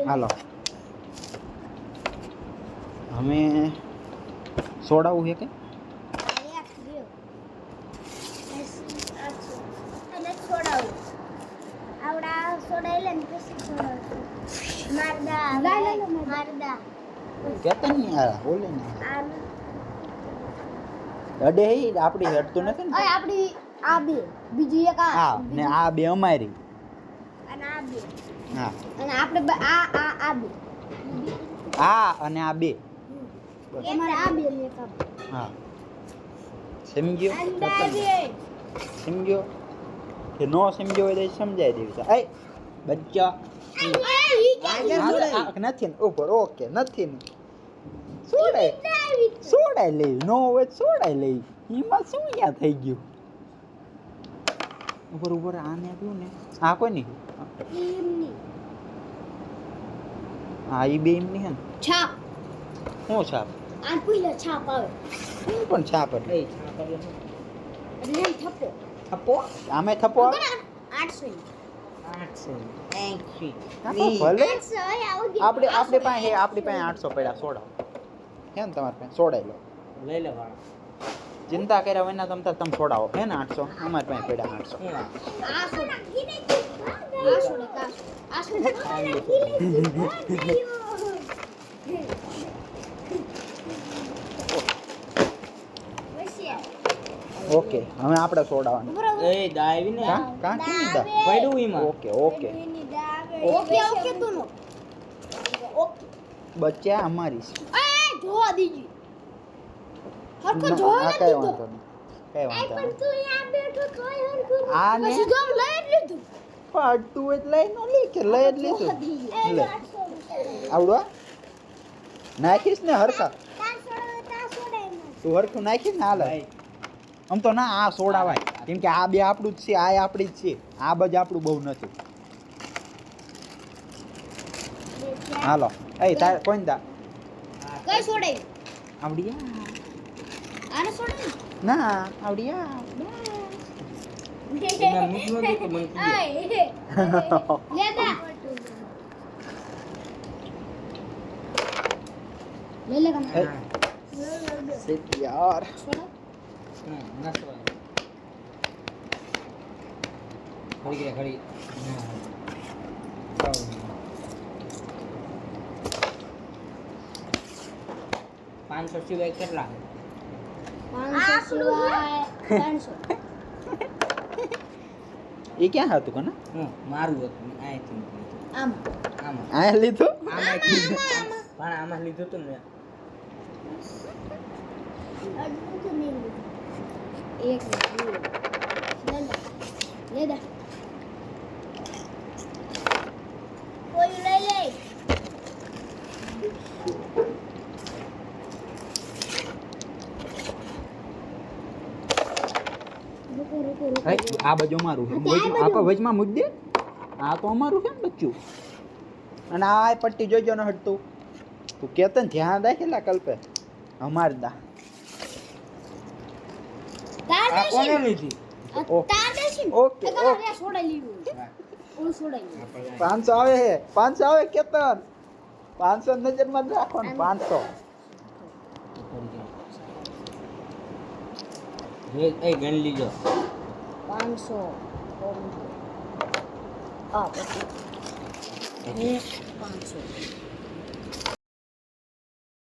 હાલો અમે સોડાવું છે કે કેતા નહીં યાર બોલે ને અડે હે આપડી હેડતું નથી ને આપડી આ બે બીજી એક હા ને આ બે અમારી અને આ બે હા અને આપણે આ બે આ અને આ બે તમારે આ બે ને એક આ બે હા સમજ્યો અંદાજે સમજ્યો કે નો સમજ્યો હોય તો સમજાય દેવી એ બચ્ચા નથી ને ઉપર ઓકે નથી ને સોડાય લઈ નો હોય સોડાય લઈ એમાં શું યા થઈ ગયું ઉપર ઉપર આને આપ્યું ને આ કોઈ નહીં હા એ બે એમની હે ને છાપ શું છાપ આ પહેલા છાપ આવે શું પણ છાપ એટલે એટલે થપ્પો થપ્પો આમે થપ્પો આવે 800 ભલે આપણી પાસે 800 પડ્યા સોડા હે ને તમારે પાસે સોડાઈ લો લઈ લે ચિંતા કર્યા વિના તમે સોડાવો હે ને 800 અમારી પાસે પડ્યા 800 ઓકે હવે આપણે સોડાવાનું એ દાવી ને કા કેની દા પડ્યું ઈમાં ઓકે ઓકે ઓકે તું ઓકે બચ્ચા અમારી છે જોવા દીજી હરકો ના, જોવા આ કઈ વાંધો નહીં કઈ વાંધો પણ નહીં તું અહીંયા બેઠો તોય હરકો આ ને પછી ગમ લઈ જ લીધું પાડતું એટલે લઈ નો લે કે લઈ જ લીધું લે આવડવા નાખીશ ને હરખા તું હરખું નાખીશ ને હાલ આમ તો ના આ સોડાવાય કેમ કે આ બે આપણું જ છે આ આપણી જ છે આ બજ આપણું બહુ નથી હાલો એ તાર કોણ દા કઈ છોડાય આવડિયા આને છોડાય ના આવડિયા એમાં મીઠું હતું કે મને કીધું. લેતા લે લે કમ એ, શીટ યાર હા નાસવા ખડી ગયા ખડી હા 500 સિવાય કેટલા 500 સિવાય 300 એ ક્યાં હતું કોને મારું હતું અહીંથી આમ આમાં આ લીધું આમાં પણ આમાં લીધું હતું ને અડધું તો નહીં લીધું એક લે દે કોઈ લઈ લે હે, આ બાજુ અમારું છે આખો વચમાં મૂક દે આ તો અમારું છે ને બચ્ચું અને આ પટ્ટી જોજો ન હટતું તું કેતન ધ્યાન રાખેલા કલ્પે અમાર દા આ કોને લીધી ઓકે ઓકે છોડાઈ લીધું ઓલું છોડાઈ લીધું 500 આવે હે 500 આવે કેતન 500 નજરમાં જ રાખો ને 500 એ ગણ લીજો 500 આ પછી 500